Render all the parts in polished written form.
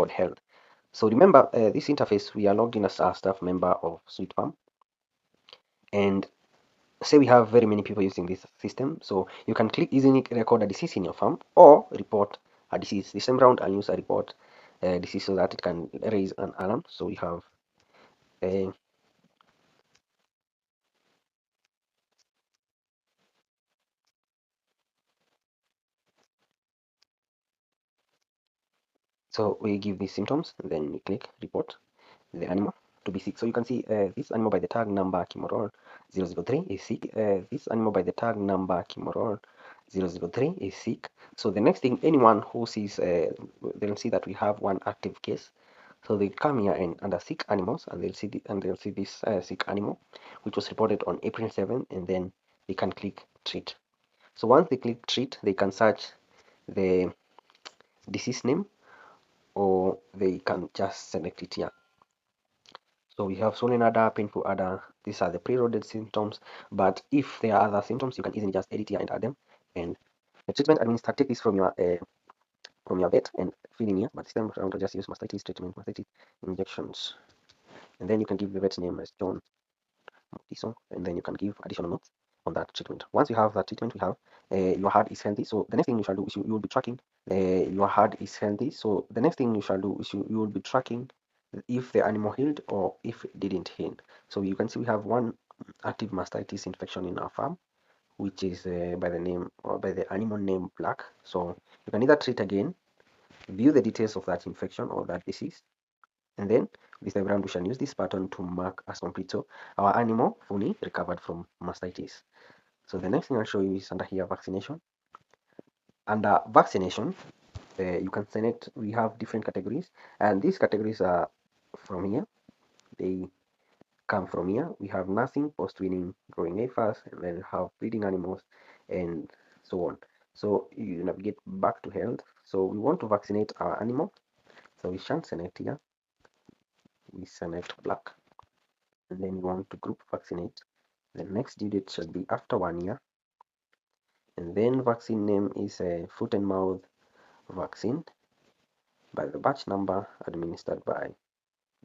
the health. So remember, this interface, we are logged in as a staff member of Sweet Farm, and say we have very many people using this system, so you can click easily record a disease in your farm or report a disease. This time around I'll use a report disease so that it can raise an alarm. So we have uh, so we give these symptoms, and then we click report the animal to be sick. So you can see this animal by the tag number Kimorol 003 is sick. This animal by the tag number Kimorol 003 is sick. So the next thing, anyone who sees, they'll see that we have one active case. So they come here and under sick animals, and they'll see this sick animal, which was reported on April 7th, and then they can click treat. So once they click treat, they can search the disease name, or they can just select it here. So we have swollen udder, painful udder. These are the preloaded symptoms. But if there are other symptoms, you can easily just edit here and add them. And the treatment administered, take this from your vet and fill in here. But this time around, I'll just use mastitis treatment, mastitis injections. And then you can give the vet name as John Mortison, and then you can give additional notes on that treatment. Once you have that treatment, we have your herd is healthy. So the next thing you shall do is you will be tracking your herd is healthy. So the next thing you shall do is you will be tracking if the animal healed or if it didn't heal. So you can see we have one active mastitis infection in our farm, which is by the name or by the animal name Black. So you can either treat again, view the details of that infection or that disease, and then this time around we shall use this button to mark as complete. So our animal fully recovered from mastitis. So the next thing I'll show you is under here vaccination. Under vaccination, you can select, we have different categories, and these categories are from here. They come from here. We have nursing, post-weaning, growing heifers, and then have breeding animals, and so on. So you navigate back to health. So we want to vaccinate our animal. So we shall select here. We select Black, and then we want to group vaccinate. The next due date should be after 1 year, and then vaccine name is a foot and mouth vaccine by the batch number administered by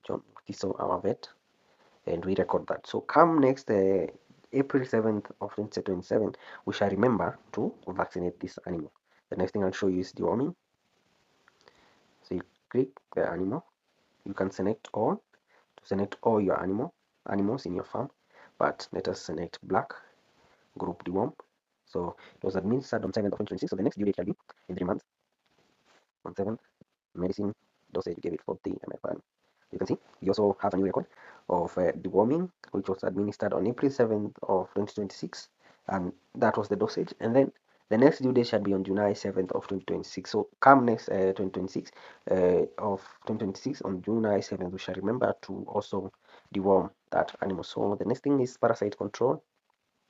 John Tiso, our vet, and we record that. So come next April 7th of 2027, we shall remember to vaccinate this animal. The next thing I'll show you is deworming. So you click the animal, you can select all to select all your animals in your farm, but let us select Black group deworm. So it was administered on 7th of 2026. So the next due date shall be in 3 months. On 7th, medicine dosage gave it 40 ml. You can see we also have a new record of deworming, which was administered on April 7th of 2026, and that was the dosage. And then the next due date shall be on July 7th of 2026. So come next 2026 on July 7th, we shall remember to also deworm that animal. So the next thing is parasite control.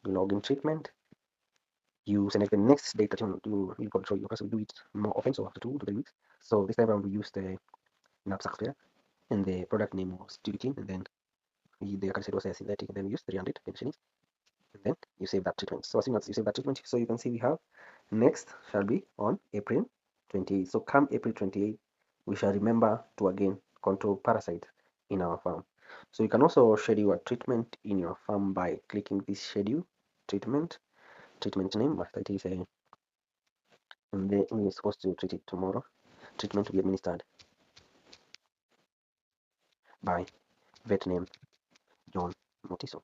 You log in treatment. You select the next date that you control, because we do it more often, so after 2 to 3 weeks. So this time around we use the knapsack software, and the product name was Tubitin, and then the acid was a synthetic, and then we use 300 pensioners, and then you save that treatment. So as soon as you save that treatment, so you can see we have next shall be on April 28. So come April 28, we shall remember to again control parasite in our farm. So you can also schedule a treatment in your farm by clicking this schedule treatment name. That is a, and then we're supposed to treat it tomorrow. Treatment to be administered by vet name John Motiso.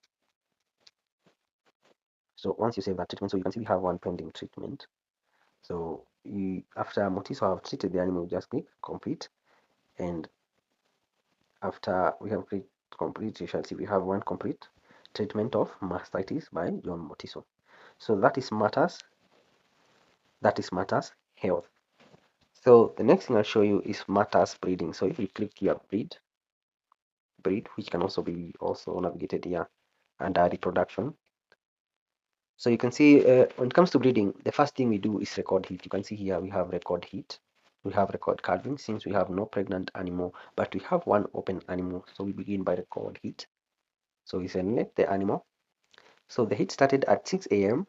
So once you save that treatment, so you can see we have one pending treatment. So after Motiso have treated the animal, just click complete, and after we have clicked complete, you shall see we have one complete treatment of mastitis by John Motiso. So that is matters health. So the next thing I'll show you is matters breeding. So if you click here breed, which can also be navigated here under reproduction. So you can see when it comes to breeding, the first thing we do is record heat. You can see here we have record heat, we have record calving, since we have no pregnant animal, but we have one open animal. So we begin by record heat. So we select the animal. So the heat started at 6 a.m.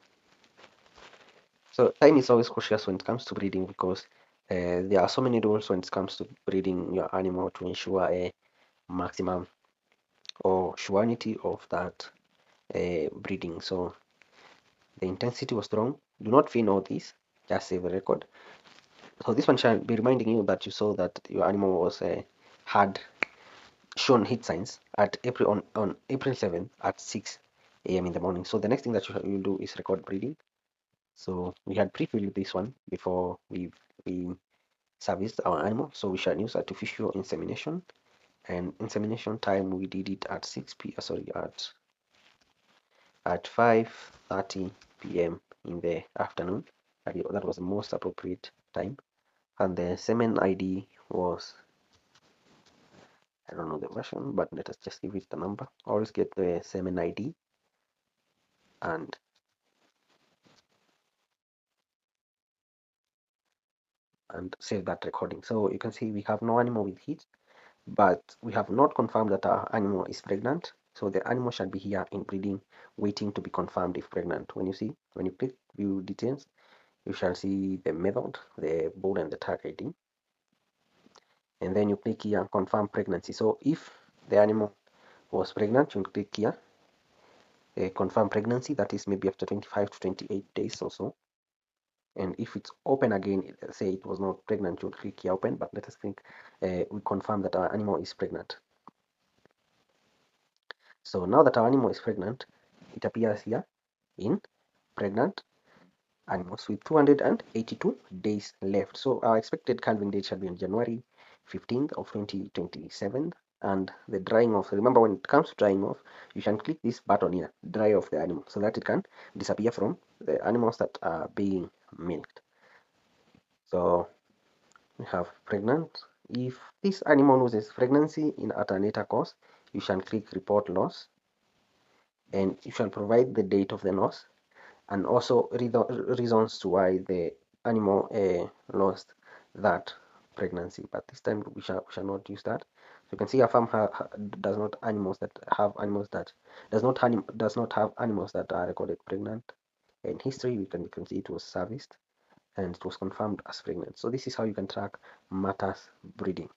So time is always cautious when it comes to breeding, because There are so many rules when it comes to breeding your animal to ensure a maximum or surety of that breeding. So the intensity was strong. Do not feign all this, just save a record. So this one shall be reminding you that you saw that your animal was had shown heat signs at on April 7th at 6 a.m. in the morning. So the next thing that you will do is record breeding. So we had pre-filled this one before we serviced our animal. So we shall use artificial insemination, and insemination time we did it at 6 p. Sorry, at 5:30 p.m. in the afternoon. That was the most appropriate time. And the semen ID was, I don't know the version, but let us just give it the number. Always get the semen ID and save that recording. So you can see we have no animal with heat, but we have not confirmed that our animal is pregnant. So the animal shall be here in breeding, waiting to be confirmed if pregnant. When you click view details, you shall see the method, the bull and the tag ID, and then you click here confirm pregnancy. So if the animal was pregnant, you click here confirm pregnancy, that is maybe after 25 to 28 days or so. And if it's open again, say it was not pregnant, you'll click here open, but let us think we confirm that our animal is pregnant. So now that our animal is pregnant, it appears here in pregnant animals with 282 days left. So our expected calving date shall be on January 15th of 2027. And the drying off, remember when it comes to drying off, you can click this button here, dry off the animal, so that it can disappear from the animals that are being milked. So we have pregnant. If this animal loses pregnancy in at a later course, you shall click report loss, and you shall provide the date of the loss and also reasons to why the animal lost that pregnancy. But this time we shall not use that. So you can see a farm does not have animals that are recorded pregnant. In history, you can see it was serviced and it was confirmed as pregnant. So this is how you can track matters breeding.